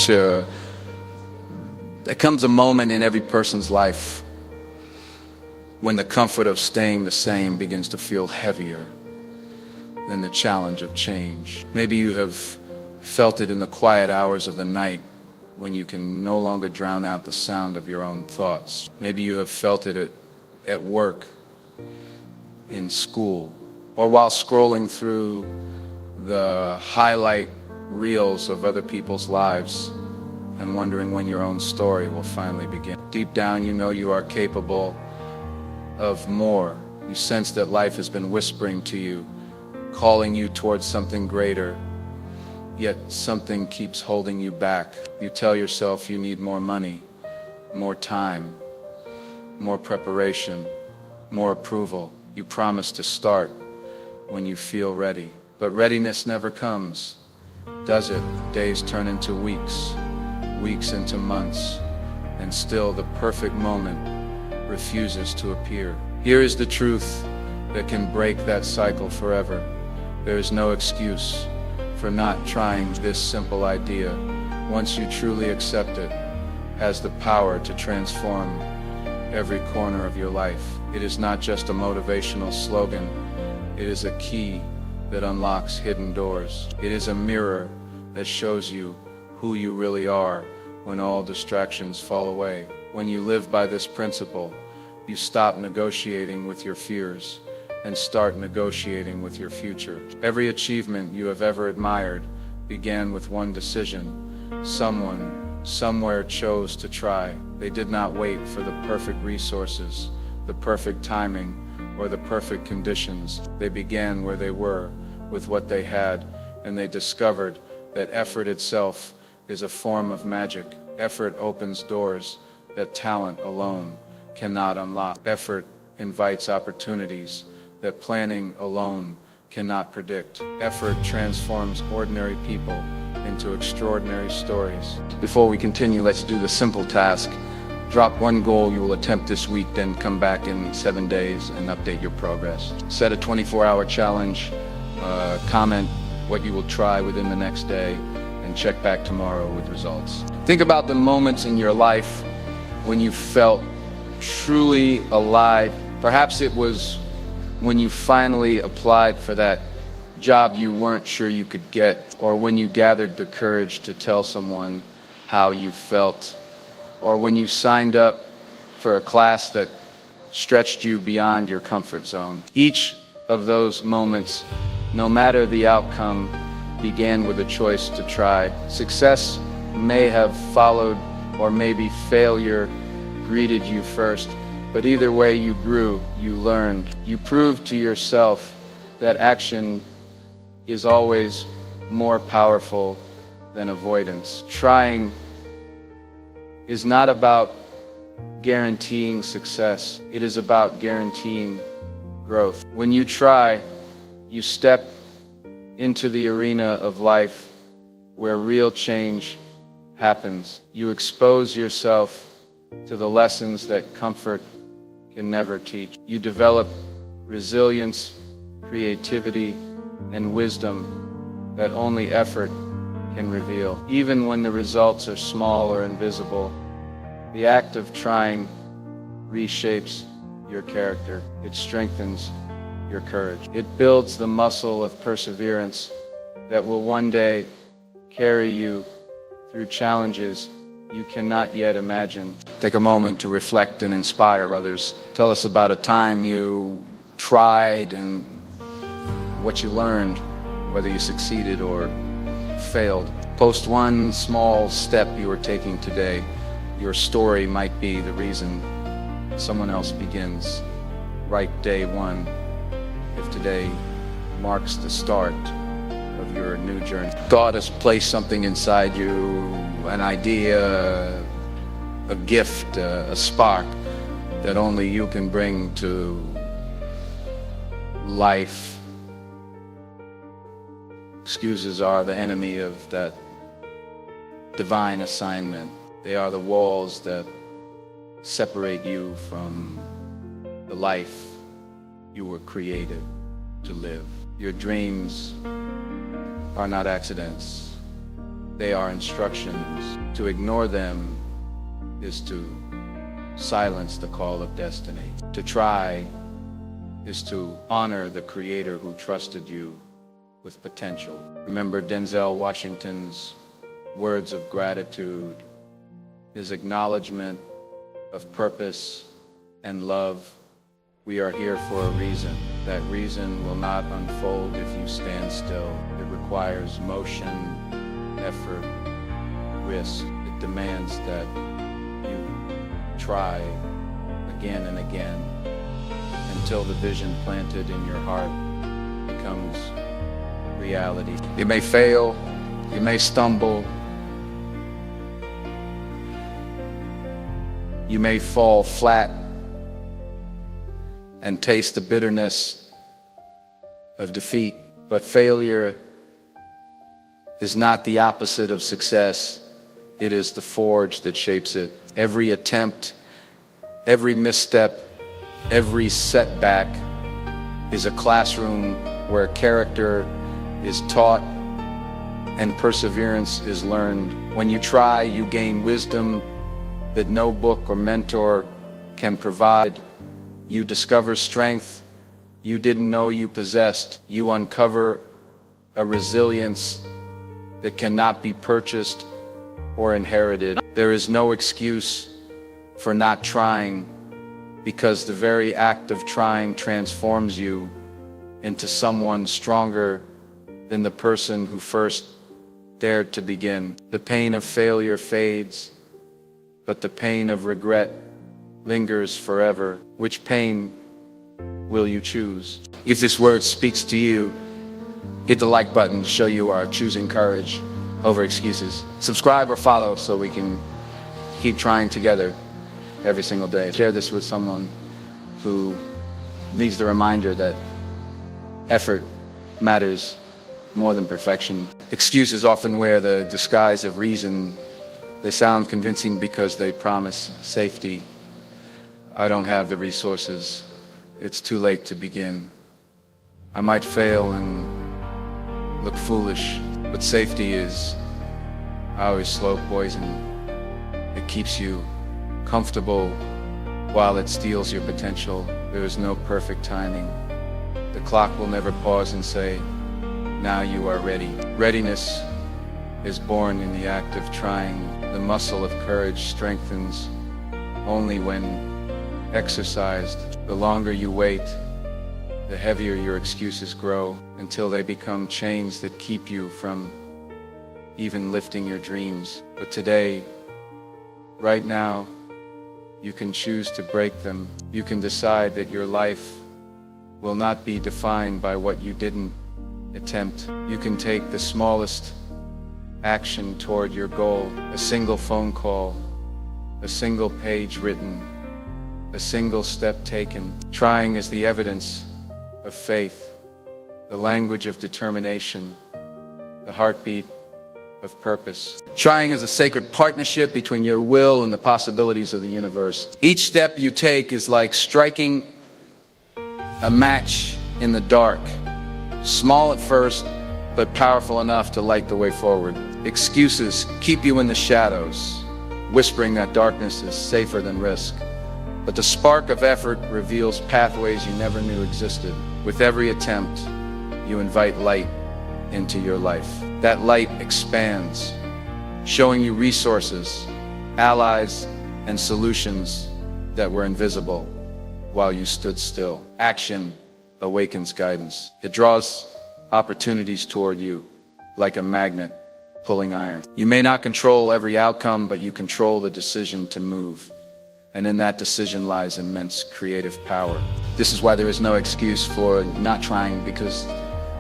there comes a moment in every person's life when the comfort of staying the same begins to feel heavier than the challenge of change. Maybe you have felt it in the quiet hours of the night when you can no longer drown out the sound of your own thoughts. Maybe you have felt it at work, in school, or while scrolling through the highlight reels of other people's lives and wondering when your own story will finally begin. Deep down, you know you are capable of more. You sense that life has been whispering to you, calling you towards something greater, yet something keeps holding you back. You tell yourself you need more money, more time, more preparation, more approval. You promise to start when you feel ready. But readiness never comes, does it? Days turn into weeks, weeks into months, and still the perfect moment refuses to appear. Here is the truth that can break that cycle forever. There is no excuse for not trying. This simple idea, once you truly accept it, has the power to transform every corner of your life. It is not just a motivational slogan. It is a key that unlocks hidden doors. It is a mirror that shows you who you really are when all distractions fall away. When you live by this principle, you stop negotiating with your fears and start negotiating with your future. Every achievement you have ever admired began with one decision. Someone, somewhere chose to try. They did not wait for the perfect resources, the perfect timing, or the perfect conditions. They began where they were, with what they had, and they discovered that effort itself is a form of magic. Effort opens doors that talent alone cannot unlock. Effort invites opportunities that planning alone cannot predict. Effort transforms ordinary people into extraordinary stories. Before we continue, let's do the simple task. Drop one goal you will attempt this week, then come back in 7 days and update your progress. Set a 24-hour challenge, comment what you will try within the next day, and check back tomorrow with results. Think about the moments in your life when you felt truly alive. Perhaps it was when you finally applied for that job you weren't sure you could get, or when you gathered the courage to tell someone how you felt, or when you signed up for a class that stretched you beyond your comfort zone. Each of those moments, no matter the outcome, began with a choice to try. Success may have followed, or maybe failure greeted you first, but either way you grew, you learned. You proved to yourself that action is always more powerful than avoidance. Trying is not about guaranteeing success. It is about guaranteeing growth. When you try, you step into the arena of life where real change happens. You expose yourself to the lessons that comfort can never teach. You develop resilience, creativity, and wisdom that only effort can reveal. Even when the results are small or invisible, the act of trying reshapes your character. It strengthens your courage. It builds the muscle of perseverance that will one day carry you through challenges you cannot yet imagine. Take a moment to reflect and inspire others. Tell us about a time you tried and what you learned, whether you succeeded or failed. Post one small step you are taking today. Your story might be the reason someone else begins. Write day one if today marks the start of your new journey. God has placed something inside you, an idea, a gift, a spark that only you can bring to life. Excuses are the enemy of that divine assignment. They are the walls that separate you from the life you were created to live. Your dreams are not accidents. They are instructions. To ignore them is to silence the call of destiny. To try is to honor the Creator who trusted you with potential. Remember Denzel Washington's words of gratitude, his acknowledgement of purpose and love. We are here for a reason. That reason will not unfold if you stand still. It requires motion, effort, risk. It demands that you try again and again until the vision planted in your heart becomes reality. You may fail, you may stumble, you may fall flat and taste the bitterness of defeat, but failure is not the opposite of success. It is the forge that shapes it. Every attempt, every misstep, every setback is a classroom where character is taught and perseverance is learned. When you try, you gain wisdom that no book or mentor can provide. You discover strength you didn't know you possessed. You uncover a resilience that cannot be purchased or inherited. There is no excuse for not trying, because the very act of trying transforms you into someone stronger than the person who first dared to begin. The pain of failure fades, but the pain of regret lingers forever. Which pain will you choose? If this word speaks to you, hit the like button to show you are choosing courage over excuses. Subscribe or follow so we can keep trying together every single day. Share this with someone who needs the reminder that effort matters more than perfection. Excuses often wear the disguise of reason. They sound convincing because they promise safety. I don't have the resources. It's too late to begin. I might fail and look foolish, but safety is always slow poison. It keeps you comfortable while it steals your potential. There is no perfect timing. The clock will never pause and say, now you are ready. Readiness is born in the act of trying. The muscle of courage strengthens only when exercised. The longer you wait, the heavier your excuses grow until they become chains that keep you from even lifting your dreams. But today, right now, you can choose to break them. You can decide that your life will not be defined by what you didn't attempt. You can take the smallest action toward your goal, a single phone call, a single page written, a single step taken. Trying is the evidence of faith, the language of determination, the heartbeat of purpose. Trying is a sacred partnership between your will and the possibilities of the universe. Each step you take is like striking a match in the dark, small at first, but powerful enough to light the way forward. Excuses keep you in the shadows, whispering that darkness is safer than risk. But the spark of effort reveals pathways you never knew existed. With every attempt, you invite light into your life. That light expands, showing you resources, allies, and solutions that were invisible while you stood still. Action awakens guidance. It draws opportunities toward you like a magnet pulling iron. You may not control every outcome, but you control the decision to move. And in that decision lies immense creative power. This is why there is no excuse for not trying, because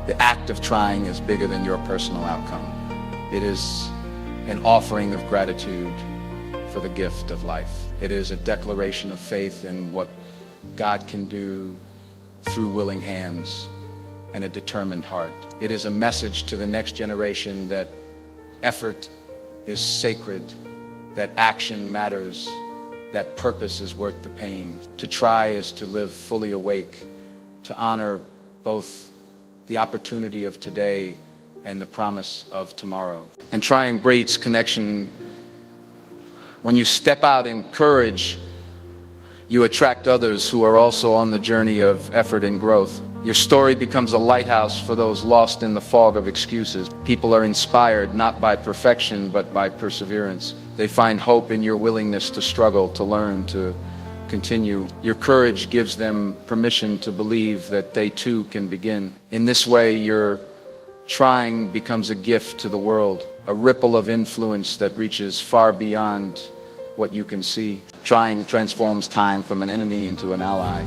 the act of trying is bigger than your personal outcome. It is an offering of gratitude for the gift of life. It is a declaration of faith in what God can do through willing hands and a determined heart. It is a message to the next generation that effort is sacred, that action matters, that purpose is worth the pain. To try is to live fully awake, to honor both the opportunity of today and the promise of tomorrow. And trying breeds connection. When you step out in courage, you attract others who are also on the journey of effort and growth. Your story becomes a lighthouse for those lost in the fog of excuses. People are inspired not by perfection, but by perseverance. They find hope in your willingness to struggle, to learn, to continue. Your courage gives them permission to believe that they too can begin. In this way, your trying becomes a gift to the world, a ripple of influence that reaches far beyond what you can see. Trying transforms time from an enemy into an ally.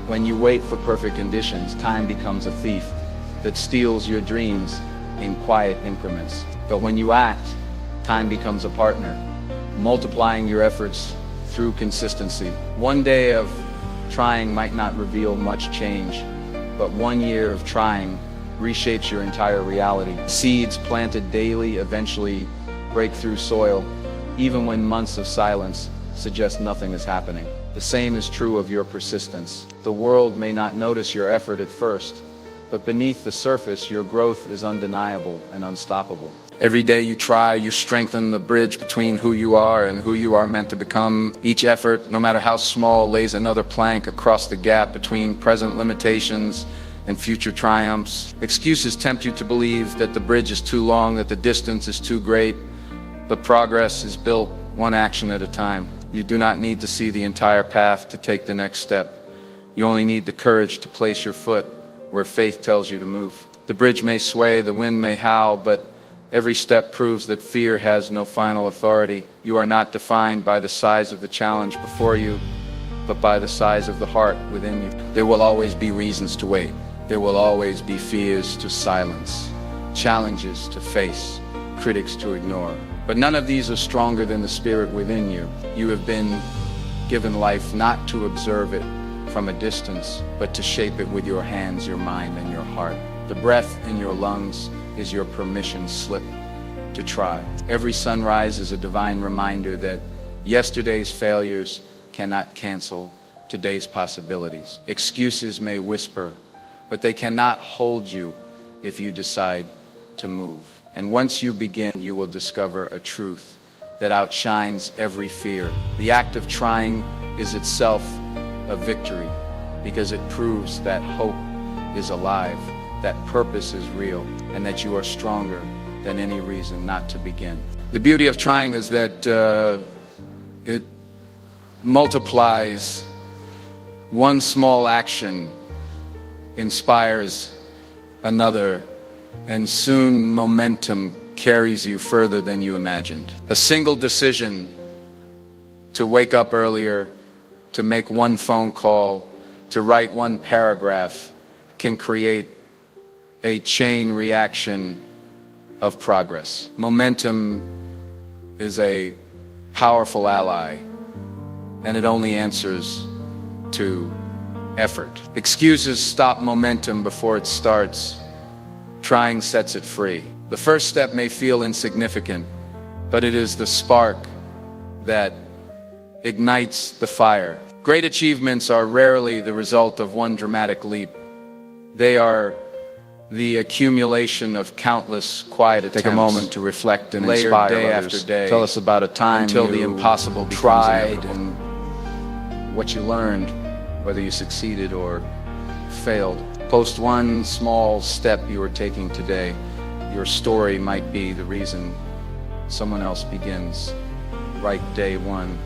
When you wait for perfect conditions, time becomes a thief that steals your dreams in quiet increments. But when you act, time becomes a partner, multiplying your efforts through consistency. One day of trying might not reveal much change, but 1 year of trying reshapes your entire reality. Seeds planted daily eventually break through soil, even when months of silence suggest nothing is happening. The same is true of your persistence. The world may not notice your effort at first, but beneath the surface, your growth is undeniable and unstoppable. Every day you try, you strengthen the bridge between who you are and who you are meant to become. Each effort, no matter how small, lays another plank across the gap between present limitations and future triumphs. Excuses tempt you to believe that the bridge is too long, that the distance is too great, but progress is built one action at a time. You do not need to see the entire path to take the next step. You only need the courage to place your foot where faith tells you to move. The bridge may sway, the wind may howl, but every step proves that fear has no final authority. You are not defined by the size of the challenge before you, but by the size of the heart within you. There will always be reasons to wait. There will always be fears to silence, challenges to face, critics to ignore. But none of these are stronger than the spirit within you. You have been given life not to observe it from a distance, but to shape it with your hands, your mind, and your heart. The breath in your lungs is your permission slip to try. Every sunrise is a divine reminder that yesterday's failures cannot cancel today's possibilities. Excuses may whisper, but they cannot hold you if you decide to move. And once you begin, you will discover a truth that outshines every fear. The act of trying is itself a victory, because it proves that hope is alive, that purpose is real, and that you are stronger than any reason not to begin. The beauty of trying is that it multiplies. One small action inspires another, and soon momentum carries you further than you imagined. A single decision to wake up earlier, to make one phone call, to write one paragraph can create a chain reaction of progress. Momentum is a powerful ally, and it only answers to effort. Excuses stop momentum before it starts. Trying sets it free. The first step may feel insignificant, but it is the spark that ignites the fire. Great achievements are rarely the result of one dramatic leap. They are the accumulation of countless quiet attempts. Take a moment to reflect and inspire day others. After day. Tell us about a time until the impossible tried and what you learned, whether you succeeded or failed. Post one small step you are taking today. Your story might be the reason someone else begins. Write day one,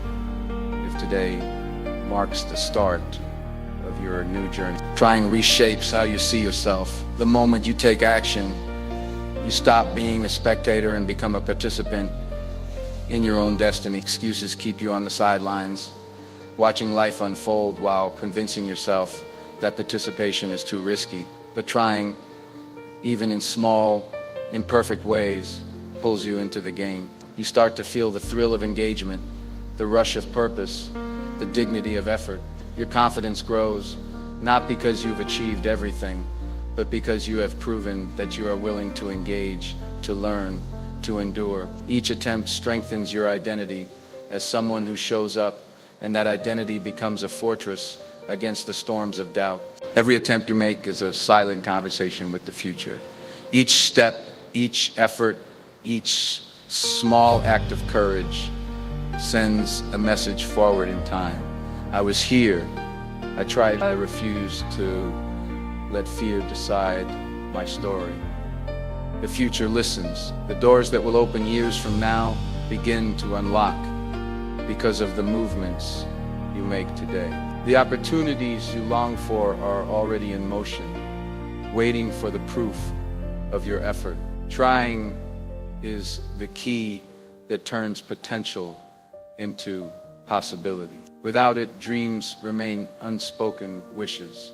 if today marks the start of your new journey. Trying reshapes how you see yourself. The moment you take action, you stop being a spectator and become a participant in your own destiny. Excuses keep you on the sidelines, watching life unfold while convincing yourself that participation is too risky. But trying, even in small, imperfect ways, pulls you into the game. You start to feel the thrill of engagement, the rush of purpose, the dignity of effort. Your confidence grows, not because you've achieved everything, but because you have proven that you are willing to engage, to learn, to endure. Each attempt strengthens your identity as someone who shows up, and that identity becomes a fortress against the storms of doubt. Every attempt you make is a silent conversation with the future. Each step each effort, each small act of courage sends a message forward in time. I was here. I tried. I refused to let fear decide my story. The future listens. The doors that will open years from now begin to unlock because of the movements you make today. The opportunities you long for are already in motion, waiting for the proof of your effort. Trying is the key that turns potential into possibility. Without it, dreams remain unspoken wishes,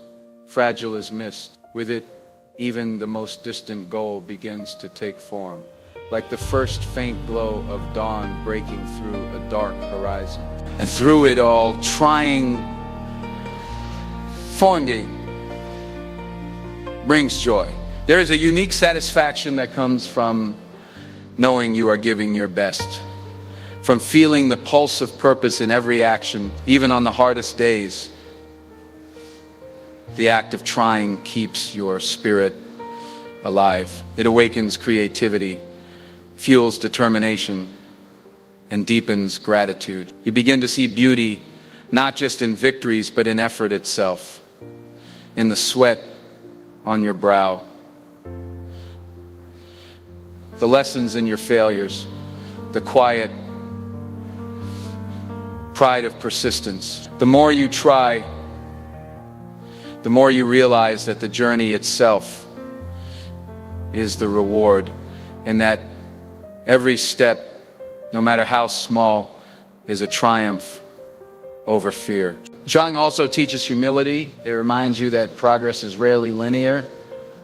fragile as mist. With it, even the most distant goal begins to take form, like the first faint glow of dawn breaking through a dark horizon. And through it all, finding brings joy. There is a unique satisfaction that comes from knowing you are giving your best, from feeling the pulse of purpose in every action, even on the hardest days. The act of trying keeps your spirit alive. It awakens creativity, fuels determination, and deepens gratitude. You begin to see beauty, not just in victories, but in effort itself, in the sweat on your brow, the lessons in your failures, the quiet pride of persistence. The more you try, the more you realize that the journey itself is the reward, and that every step, no matter how small, is a triumph over fear. Trying also teaches humility. It reminds you that progress is rarely linear,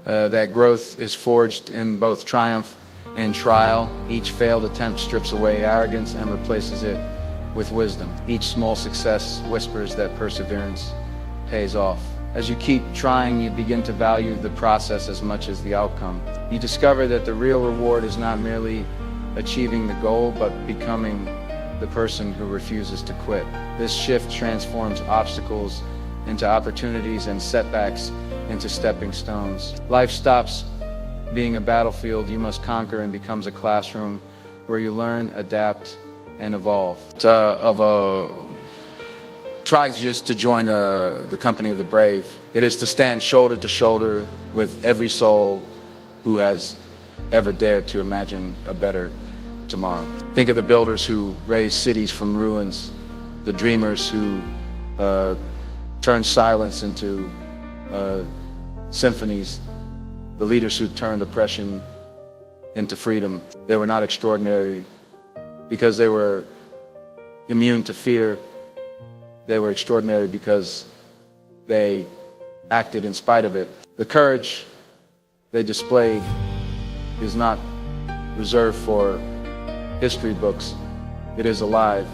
that growth is forged in both triumph and trial. Each failed attempt strips away arrogance and replaces it with wisdom. Each small success whispers that perseverance pays off. As you keep trying, you begin to value the process as much as the outcome. You discover that the real reward is not merely achieving the goal, but becoming the person who refuses to quit. This shift transforms obstacles into opportunities and setbacks into stepping stones. Life stops being a battlefield you must conquer and becomes a classroom where you learn, adapt, and evolve. Tries just to join the company of the brave. It is to stand shoulder to shoulder with every soul who has ever dared to imagine a better tomorrow. Think of the builders who raised cities from ruins, the dreamers who turned silence into symphonies, the leaders who turned oppression into freedom. They were not extraordinary because they were immune to fear. They were extraordinary because they acted in spite of it. The courage they displayed is not reserved for history books. It is alive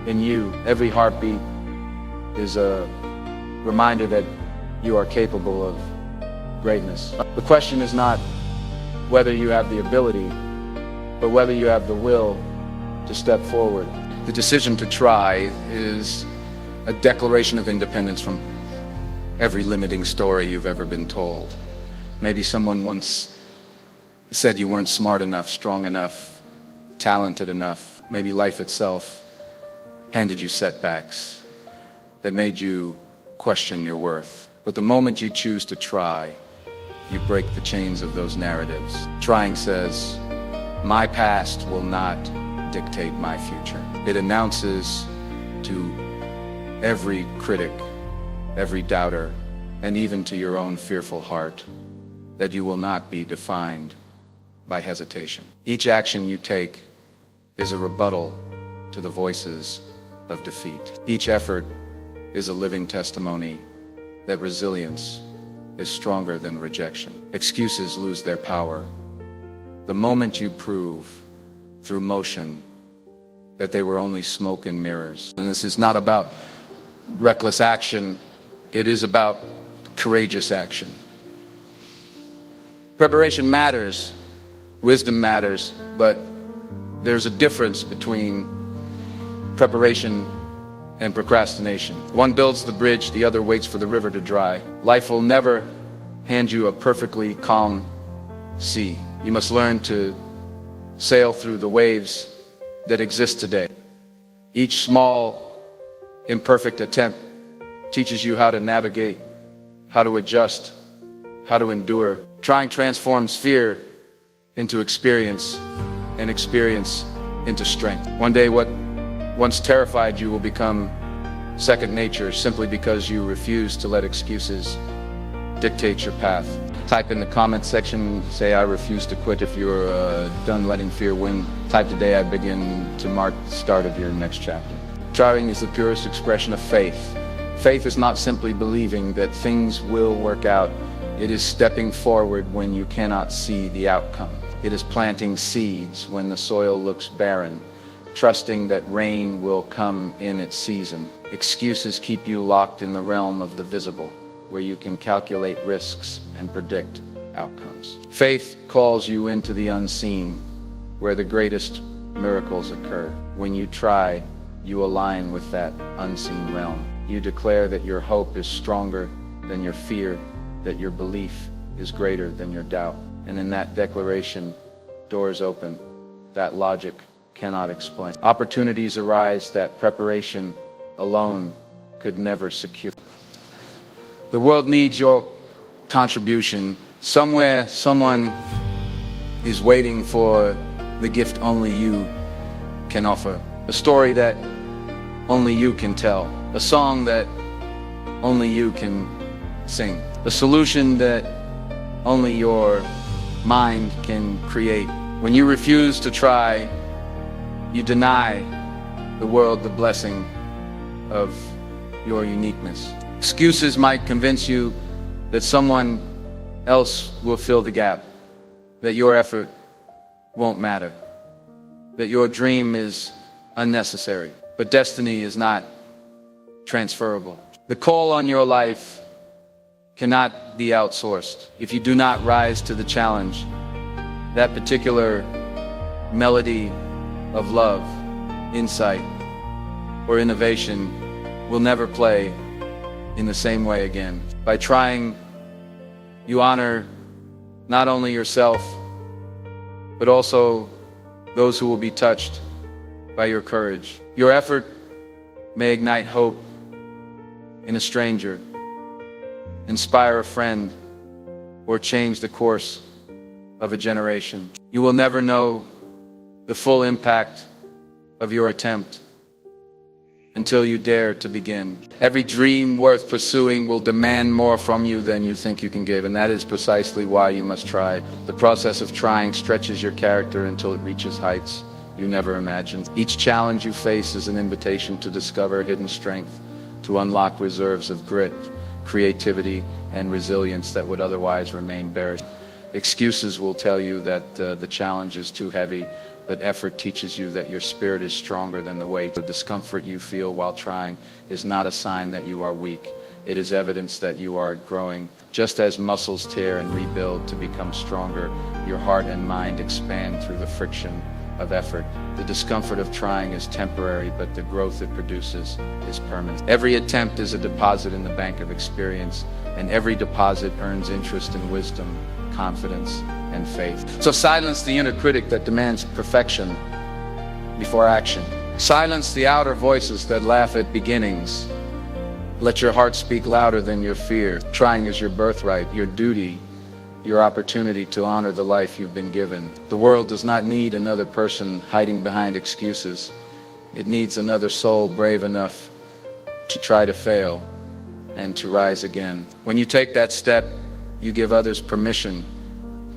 in you. Every heartbeat is a reminder that you are capable of greatness. The question is not whether you have the ability, but whether you have the will to step forward. The decision to try is a declaration of independence from every limiting story you've ever been told. Maybe someone once said you weren't smart enough, strong enough, talented enough. Maybe life itself handed you setbacks that made you question your worth. But the moment you choose to try, you break the chains of those narratives. Trying says, my past will not dictate my future. It announces to every critic, every doubter, and even to your own fearful heart, that you will not be defined by hesitation. Each action you take is a rebuttal to the voices of defeat. Each effort is a living testimony that resilience is stronger than rejection. Excuses lose their power the moment you prove through motion that they were only smoke and mirrors. And this is not about reckless action, it is about courageous action. Preparation matters, wisdom matters, but there's a difference between preparation and procrastination. One builds the bridge, the other waits for the river to dry. Life will never hand you a perfectly calm sea. You must learn to sail through the waves that exist today. Each small, imperfect attempt teaches you how to navigate, how to adjust, how to endure. Trying transforms fear into experience, and experience into strength. One day, what once terrified you will become second nature simply because you refuse to let excuses dictate your path. Type in the comment section, say I refuse to quit if you're done letting fear win. Type today I begin to mark the start of your next chapter. Trying is the purest expression of faith. Faith is not simply believing that things will work out. It is stepping forward when you cannot see the outcome. It is planting seeds when the soil looks barren, trusting that rain will come in its season. Excuses keep you locked in the realm of the visible, where you can calculate risks and predict outcomes. Faith calls you into the unseen, where the greatest miracles occur. When you try, you align with that unseen realm. You declare that your hope is stronger than your fear, that your belief is greater than your doubt. And in that declaration, doors open that logic cannot explain. Opportunities arise that preparation alone could never secure. The world needs your contribution. Somewhere, someone is waiting for the gift only you can offer. A story that only you can tell. A song that only you can sing. A solution that only your mind can create. When you refuse to try, you deny the world the blessing of your uniqueness. Excuses might convince you that someone else will fill the gap, that your effort won't matter, that your dream is unnecessary. But destiny is not transferable. The call on your life cannot be outsourced. If you do not rise to the challenge, that particular melody of love, insight, or innovation will never play in the same way again. By trying, you honor not only yourself, but also those who will be touched by your courage. Your effort may ignite hope in a stranger, inspire a friend, or change the course of a generation. You will never know the full impact of your attempt until you dare to begin. Every dream worth pursuing will demand more from you than you think you can give, and that is precisely why you must try. The process of trying stretches your character until it reaches heights you never imagined. Each challenge you face is an invitation to discover hidden strength, to unlock reserves of grit, creativity, and resilience that would otherwise remain buried. Excuses will tell you that the challenge is too heavy, but effort teaches you that your spirit is stronger than the weight. The discomfort you feel while trying is not a sign that you are weak. It is evidence that you are growing. Just as muscles tear and rebuild to become stronger, your heart and mind expand through the friction of effort. The discomfort of trying is temporary, but the growth it produces is permanent. Every attempt is a deposit in the bank of experience, and every deposit earns interest in wisdom, confidence, and faith. So silence the inner critic that demands perfection before action. Silence the outer voices that laugh at beginnings. Let your heart speak louder than your fear. Trying is your birthright, your duty, your opportunity to honor the life you've been given. The world does not need another person hiding behind excuses. It needs another soul brave enough to try to fail and to rise again. When you take that step, you give others permission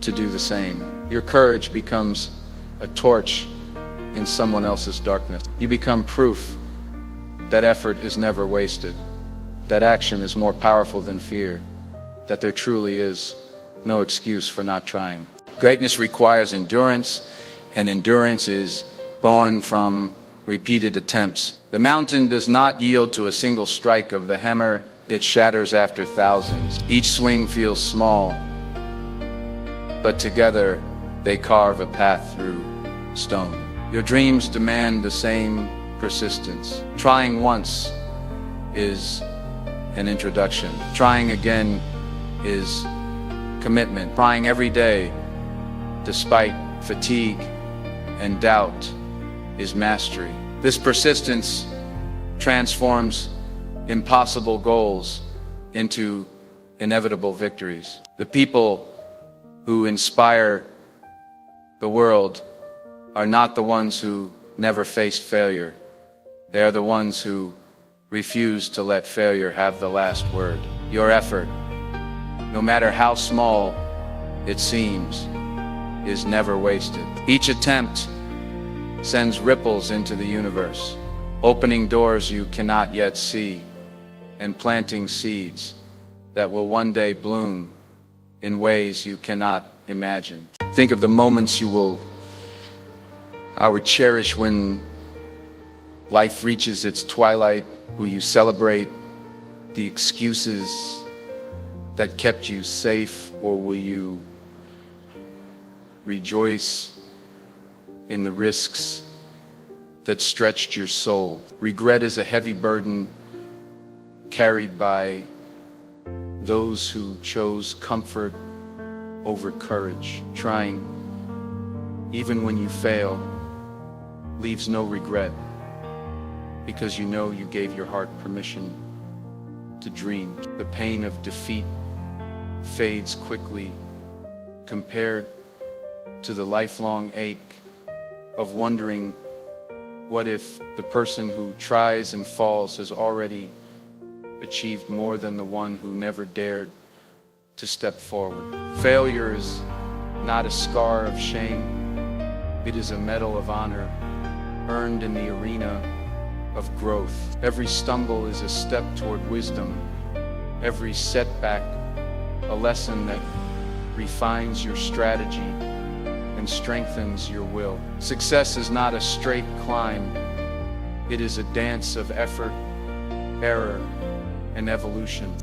to do the same. Your courage becomes a torch in someone else's darkness. You become proof that effort is never wasted, that action is more powerful than fear, that there truly is no excuse for not trying. Greatness requires endurance, and endurance is born from repeated attempts. The mountain does not yield to a single strike of the hammer. It shatters after thousands. Each swing feels small, but together they carve a path through stone. Your dreams demand the same persistence. Trying once is an introduction. Trying again is commitment. Trying every day despite fatigue and doubt, is mastery. This persistence transforms impossible goals into inevitable victories. The people who inspire the world are not the ones who never faced failure. They are the ones who refuse to let failure have the last word. Your effort, no matter how small it seems, is never wasted. Each attempt sends ripples into the universe, opening doors you cannot yet see and planting seeds that will one day bloom in ways you cannot imagine. Think of the moments I would cherish when life reaches its twilight. Will you celebrate the excuses that kept you safe, or will you rejoice in the risks that stretched your soul? Regret is a heavy burden carried by those who chose comfort over courage. Trying, even when you fail, leaves no regret, because you know you gave your heart permission to dream. The pain of defeat fades quickly compared to the lifelong ache of wondering, what if the person who tries and falls has already achieved more than the one who never dared to step forward? Failure is not a scar of shame. It is a medal of honor earned in the arena of growth. Every stumble is a step toward wisdom. Every setback, a lesson that refines your strategy and strengthens your will. Success is not a straight climb. It is a dance of effort, error, and evolution.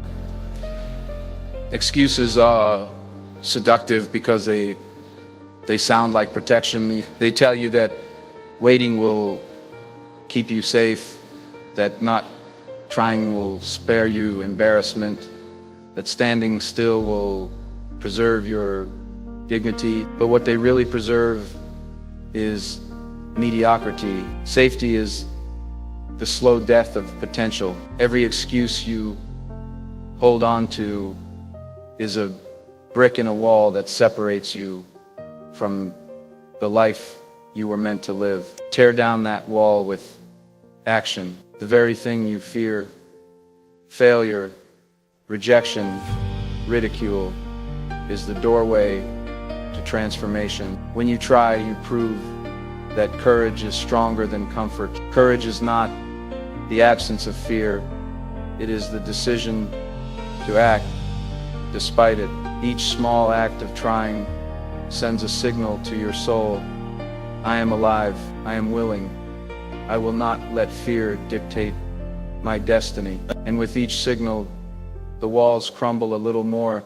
Excuses are seductive because they sound like protection. They tell you that waiting will keep you safe, that not trying will spare you embarrassment, that standing still will preserve your dignity. But what they really preserve is mediocrity. Safety is the slow death of potential. Every excuse you hold on to is a brick in a wall that separates you from the life you were meant to live. Tear down that wall with action. The very thing you fear, failure, rejection, ridicule, is the doorway to transformation. When you try, you prove that courage is stronger than comfort. Courage is not the absence of fear. It is the decision to act despite it. Each small act of trying sends a signal to your soul. I am alive. I am willing. I will not let fear dictate my destiny. And with each signal, the walls crumble a little more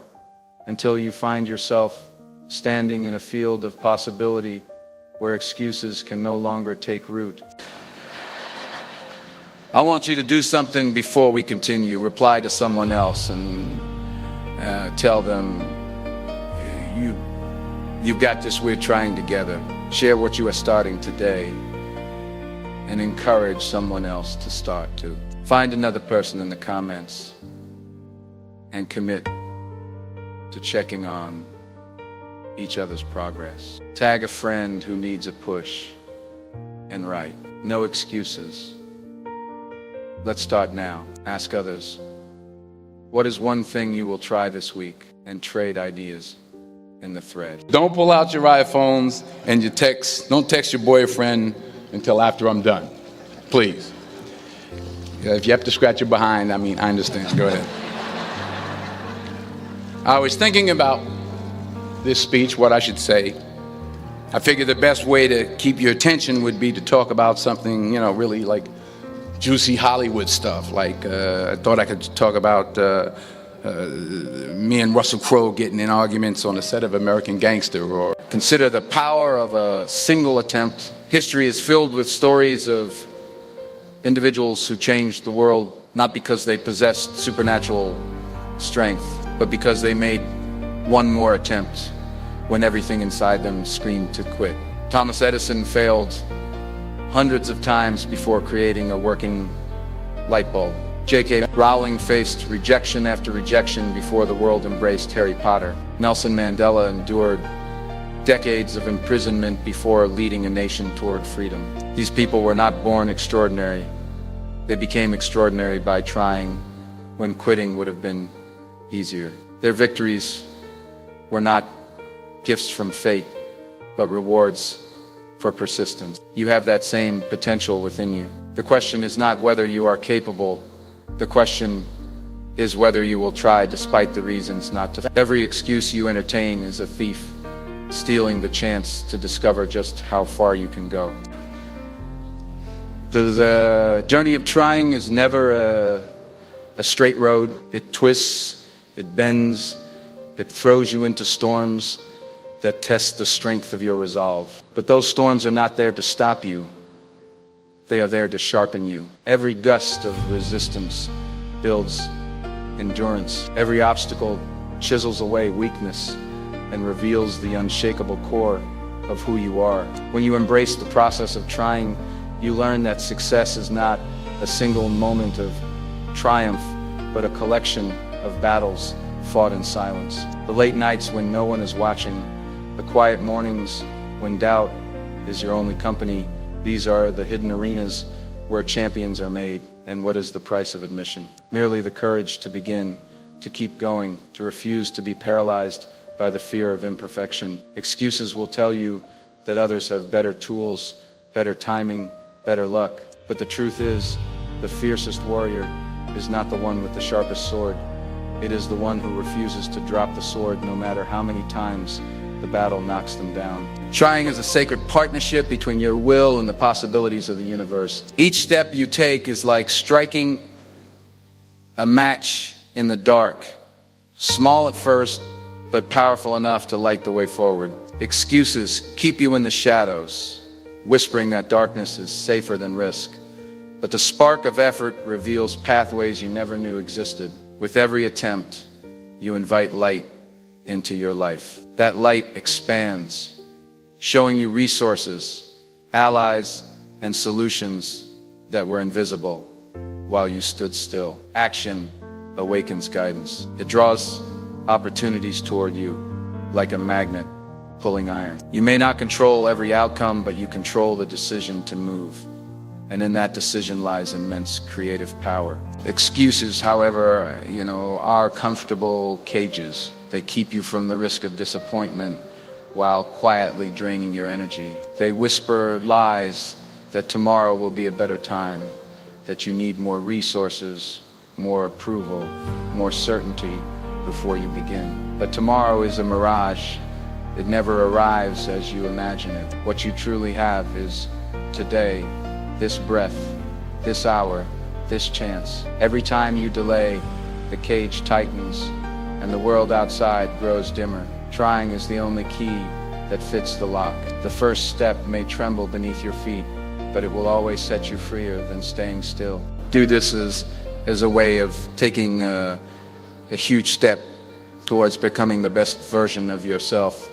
until you find yourself standing in a field of possibility where excuses can no longer take root. I want you to do something before we continue. Reply to someone else and tell them, you've got this, we're trying together. Share what you are starting today and encourage someone else to start too. Find another person in the comments and commit to checking on each other's progress. Tag a friend who needs a push and write, no excuses. Let's start now. Ask others, what is one thing you will try this week? And trade ideas in the thread. Don't pull out your iPhones and your texts. Don't text your boyfriend until after I'm done, please. If you have to scratch your behind, I understand. Go ahead. I was thinking about this speech, what I should say. I figured the best way to keep your attention would be to talk about something, really like juicy Hollywood stuff. Like I thought I could talk about me and Russell Crowe getting in arguments on the set of American Gangster, or consider the power of a single attempt. History is filled with stories of individuals who changed the world, not because they possessed supernatural strength, but because they made one more attempt when everything inside them screamed to quit. Thomas Edison failed hundreds of times before creating a working light bulb. J.K. Rowling faced rejection after rejection before the world embraced Harry Potter. Nelson Mandela endured decades of imprisonment before leading a nation toward freedom. These people were not born extraordinary. They became extraordinary by trying when quitting would have been easier. Their victories were not gifts from fate, but rewards for persistence. You have that same potential within you. The question is not whether you are capable. The question is whether you will try despite the reasons not to. Every excuse you entertain is a thief, stealing the chance to discover just how far you can go. The journey of trying is never a straight road. It twists, it bends, it throws you into storms that test the strength of your resolve. But those storms are not there to stop you. They are there to sharpen you. Every gust of resistance builds endurance. Every obstacle chisels away weakness and reveals the unshakable core of who you are. When you embrace the process of trying, you learn that success is not a single moment of triumph, but a collection of battles fought in silence. The late nights when no one is watching, the quiet mornings when doubt is your only company, these are the hidden arenas where champions are made. And what is the price of admission? Merely the courage to begin, to keep going, to refuse to be paralyzed by the fear of imperfection. Excuses will tell you that others have better tools, better timing, better luck. But the truth is, the fiercest warrior is not the one with the sharpest sword. It is the one who refuses to drop the sword no matter how many times the battle knocks them down. Trying is a sacred partnership between your will and the possibilities of the universe. Each step you take is like striking a match in the dark. Small at first, but powerful enough to light the way forward. Excuses keep you in the shadows, whispering that darkness is safer than risk. But the spark of effort reveals pathways you never knew existed. With every attempt, you invite light into your life. That light expands, showing you resources, allies, and solutions that were invisible while you stood still. Action awakens guidance. It draws opportunities toward you like a magnet pulling iron. You may not control every outcome, but you control the decision to move. And in that decision lies immense creative power. Excuses, however, are comfortable cages. They keep you from the risk of disappointment while quietly draining your energy. They whisper lies that tomorrow will be a better time, that you need more resources, more approval, more certainty before you begin. But tomorrow is a mirage. It never arrives as you imagine it. What you truly have is today, this breath, this hour, this chance. Every time you delay, the cage tightens and the world outside grows dimmer. Trying is the only key that fits the lock. The first step may tremble beneath your feet, but it will always set you freer than staying still. Do this as a way of taking a huge step towards becoming the best version of yourself.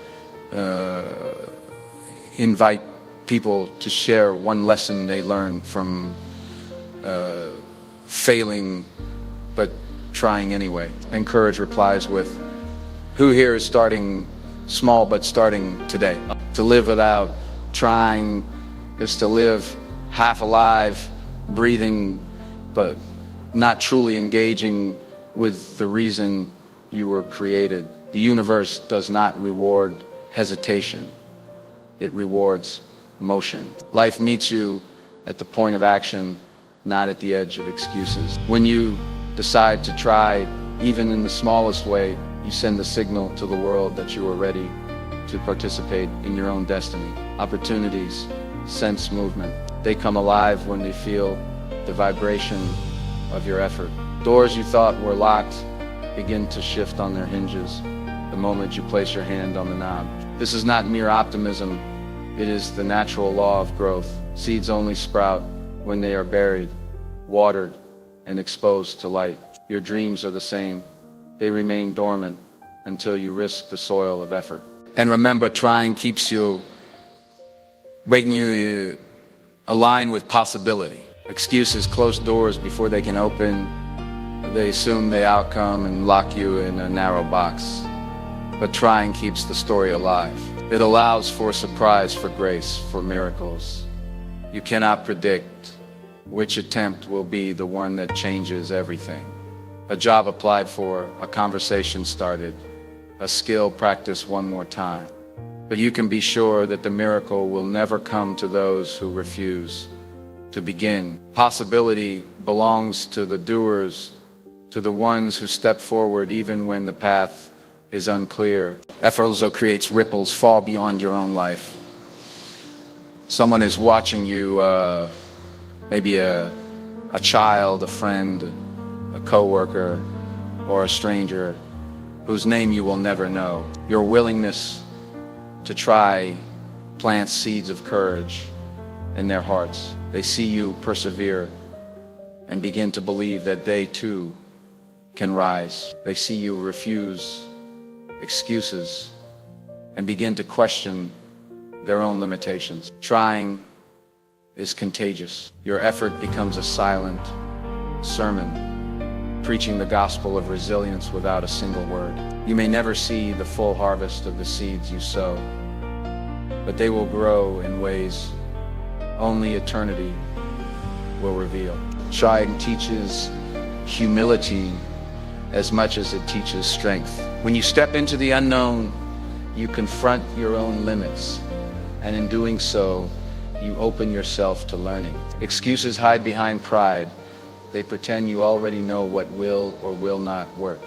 Invite people to share one lesson they learned from failing but trying anyway. Encourage replies with, who here is starting small but starting today? To live without trying is to live half alive, breathing, but not truly engaging with the reason you were created. The universe does not reward hesitation. It rewards motion. Life meets you at the point of action, not at the edge of excuses. When you decide to try, even in the smallest way, you send a signal to the world that you are ready to participate in your own destiny. Opportunities sense movement. They come alive when they feel the vibration of your effort. Doors you thought were locked begin to shift on their hinges the moment you place your hand on the knob. This is not mere optimism. It is the natural law of growth. Seeds only sprout when they are buried, watered, and exposed to light. Your dreams are the same. They remain dormant until you risk the soil of effort. And remember, trying keeps you, making you align with possibility. Excuses close doors before they can open. They assume the outcome and lock you in a narrow box. But trying keeps the story alive. It allows for surprise, for grace, for miracles. You cannot predict which attempt will be the one that changes everything. A job applied for, a conversation started, a skill practiced one more time. But you can be sure that the miracle will never come to those who refuse to begin. Possibility belongs to the doers, to the ones who step forward even when the path is unclear. Effort also creates ripples far beyond your own life. Someone is watching you, maybe a child, a friend, a coworker, or a stranger whose name you will never know. Your willingness to try plants seeds of courage in their hearts. They see you persevere and begin to believe that they too can rise. They see you refuse excuses and begin to question their own limitations. Trying is contagious. Your effort becomes a silent sermon, preaching the gospel of resilience without a single word. You may never see the full harvest of the seeds you sow, but they will grow in ways only eternity will reveal. Trying teaches humility as much as it teaches strength. When you step into the unknown, you confront your own limits, and in doing so, you open yourself to learning. Excuses hide behind pride. They pretend you already know what will or will not work.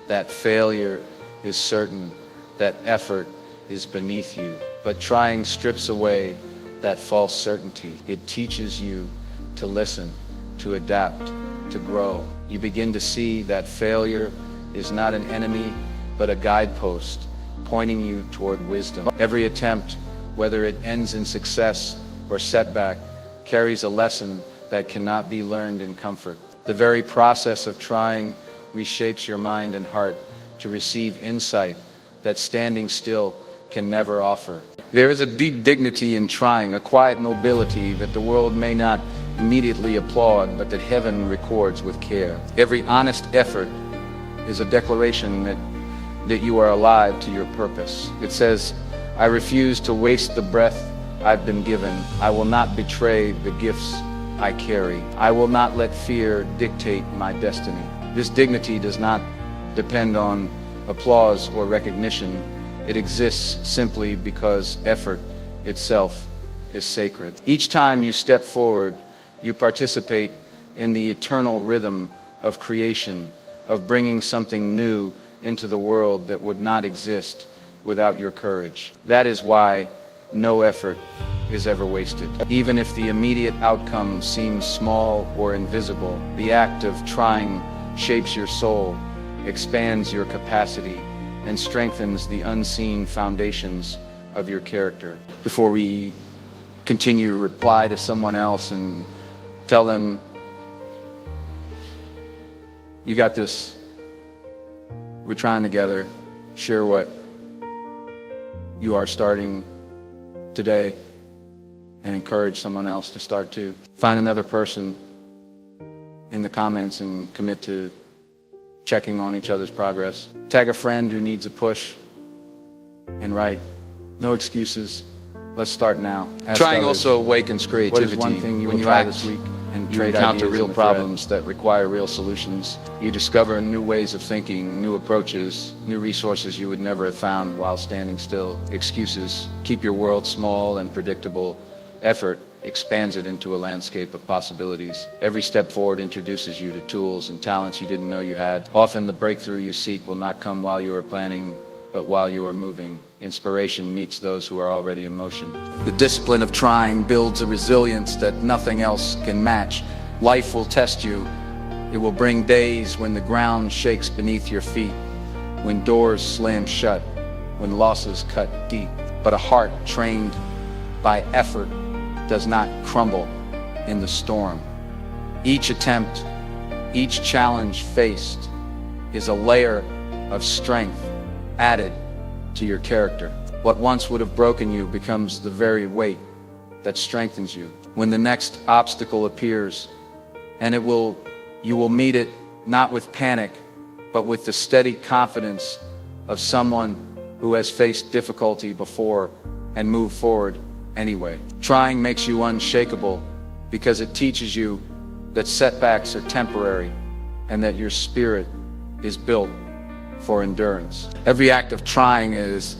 That failure is certain, that effort is beneath you. But trying strips away that false certainty. It teaches you to listen, to adapt, to grow. You begin to see that failure is not an enemy, but a guidepost pointing you toward wisdom. Every attempt, whether it ends in success or setback, carries a lesson that cannot be learned in comfort. The very process of trying reshapes your mind and heart to receive insight that standing still can never offer. There is a deep dignity in trying, a quiet nobility that the world may not immediately applaud, but that heaven records with care. Every honest effort is a declaration that you are alive to your purpose. It says, I refuse to waste the breath I've been given. I will not betray the gifts I carry. I will not let fear dictate my destiny. This dignity does not depend on applause or recognition. It exists simply because effort itself is sacred. Each time you step forward, you participate in the eternal rhythm of creation, of bringing something new into the world that would not exist without your courage. That is why no effort is ever wasted. Even if the immediate outcome seems small or invisible, the act of trying shapes your soul, expands your capacity, and strengthens the unseen foundations of your character. Before we continue, reply to someone else and tell them, you got this. We're trying together. Share what you are starting today and encourage someone else to start too. Find another person in the comments and commit to checking on each other's progress. Tag a friend who needs a push and write, no excuses. Let's start now. Trying also awakens creativity. What is one thing you will try this week? And you encounter real problems that require real solutions. You discover new ways of thinking, new approaches, new resources you would never have found while standing still. Excuses keep your world small and predictable. Effort expands it into a landscape of possibilities. Every step forward introduces you to tools and talents you didn't know you had. Often the breakthrough you seek will not come while you are planning, but while you are moving. Inspiration meets those who are already in motion. The discipline of trying builds a resilience that nothing else can match. Life will test you. It will bring days when the ground shakes beneath your feet, when doors slam shut, when losses cut deep. But a heart trained by effort does not crumble in the storm. Each attempt, each challenge faced is a layer of strength added to your character. What once would have broken you becomes the very weight that strengthens you. When the next obstacle appears, and you will meet it not with panic, but with the steady confidence of someone who has faced difficulty before and moved forward anyway. Trying makes you unshakable because it teaches you that setbacks are temporary and that your spirit is built for endurance. Every act of trying is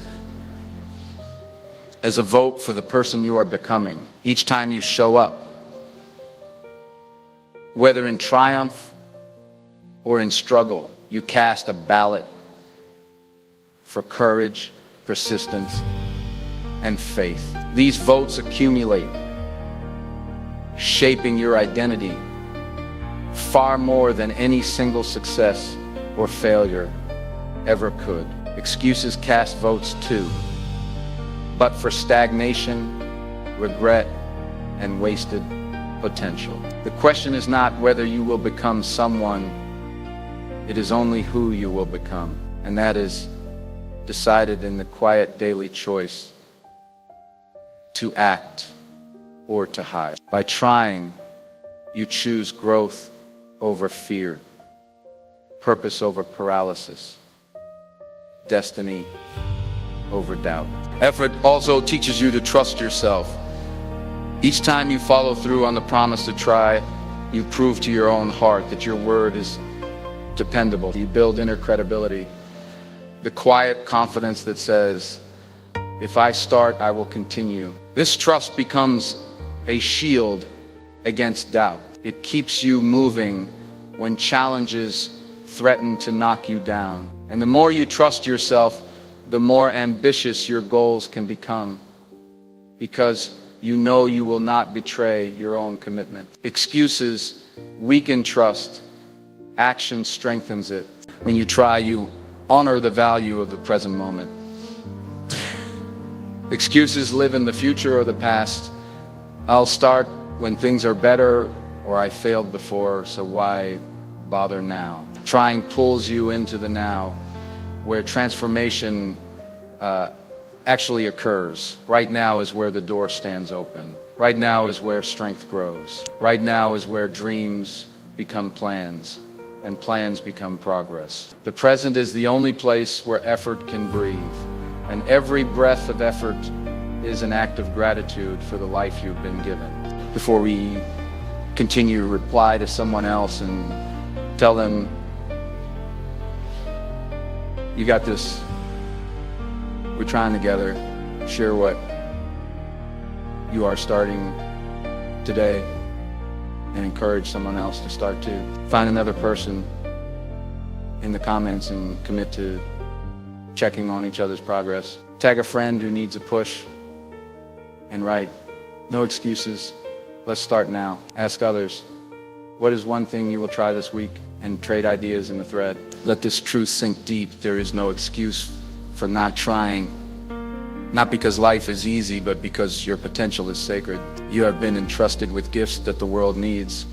as a vote for the person you are becoming. Each time you show up, whether in triumph or in struggle, you cast a ballot for courage, persistence, and faith. These votes accumulate, shaping your identity far more than any single success or failure ever could. Excuses cast votes too, but for stagnation, regret, and wasted potential. The question is not whether you will become someone, it is only who you will become. And that is decided in the quiet daily choice to act or to hide. By trying, you choose growth over fear, purpose over paralysis, destiny over doubt. Effort also teaches you to trust yourself. Each time you follow through on the promise to try, you prove to your own heart that your word is dependable. You build inner credibility, the quiet confidence that says, if I start, I will continue. This trust becomes a shield against doubt. It keeps you moving when challenges threaten to knock you down. And the more you trust yourself, the more ambitious your goals can become, because you know you will not betray your own commitment. Excuses weaken trust. Action strengthens it. When you try, you honor the value of the present moment. Excuses live in the future or the past. I'll start when things are better, or I failed before, so why bother now? Trying pulls you into the now, where transformation actually occurs. Right now is where the door stands open. Right now is where strength grows. Right now is where dreams become plans, and plans become progress. The present is the only place where effort can breathe, and every breath of effort is an act of gratitude for the life you've been given. Before we continue, reply to someone else and tell them, you got this. We're trying together. Share what you are starting today and encourage someone else to start too. Find another person in the comments and commit to checking on each other's progress. Tag a friend who needs a push and write, no excuses. Let's start now. Ask others, what is one thing you will try this week? And trade ideas in the thread. Let this truth sink deep. There is no excuse for not trying. Not because life is easy, but because your potential is sacred. You have been entrusted with gifts that the world needs,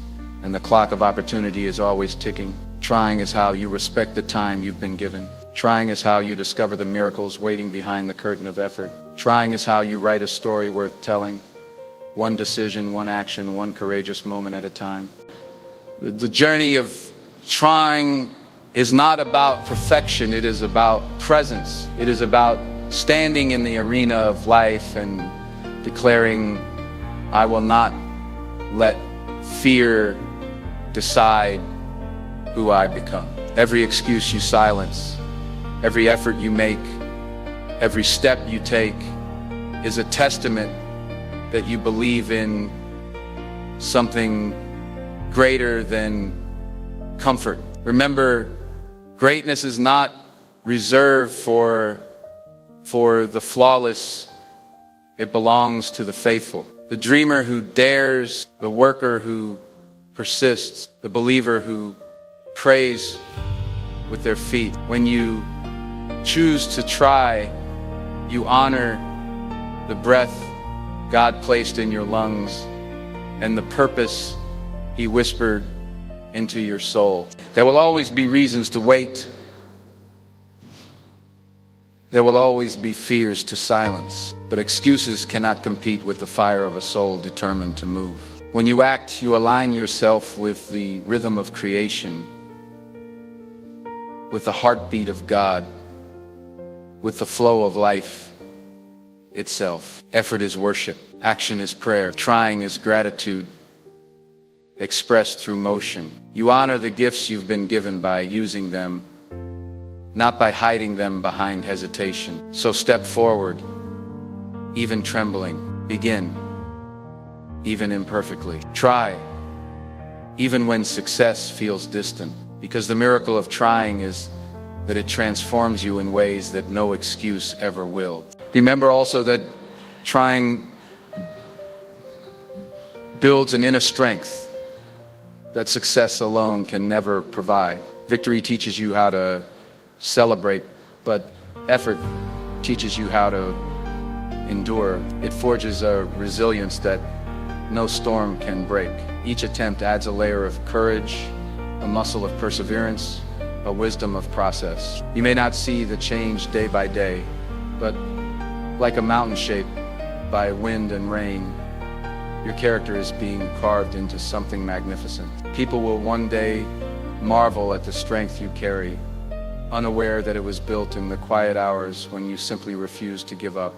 and the clock of opportunity is always ticking. Trying is how you respect the time you've been given. Trying is how you discover the miracles waiting behind the curtain of effort. Trying is how you write a story worth telling. One decision, one action, one courageous moment at a time. The journey of trying is not about perfection, it is about presence. It is about standing in the arena of life and declaring, I will not let fear decide who I become. Every excuse you silence, every effort you make, every step you take is a testament that you believe in something greater than comfort. Remember, greatness is not reserved for the flawless. It belongs to the faithful. The dreamer who dares, the worker who persists, the believer who prays with their feet. When you choose to try, you honor the breath God placed in your lungs and the purpose He whispered into your soul. There will always be reasons to wait. There will always be fears to silence, but excuses cannot compete with the fire of a soul determined to move. When you act, you align yourself with the rhythm of creation, with the heartbeat of God, with the flow of life itself. Effort is worship, action is prayer, trying is gratitude, expressed through motion. You honor the gifts you've been given by using them, not by hiding them behind hesitation. So step forward, even trembling. Begin, even imperfectly. Try, even when success feels distant. Because the miracle of trying is that it transforms you in ways that no excuse ever will. Remember also that trying builds an inner strength that success alone can never provide. Victory teaches you how to celebrate, but effort teaches you how to endure. It forges a resilience that no storm can break. Each attempt adds a layer of courage, a muscle of perseverance, a wisdom of process. You may not see the change day by day, but like a mountain shaped by wind and rain, your character is being carved into something magnificent. People will one day marvel at the strength you carry, unaware that it was built in the quiet hours when you simply refused to give up.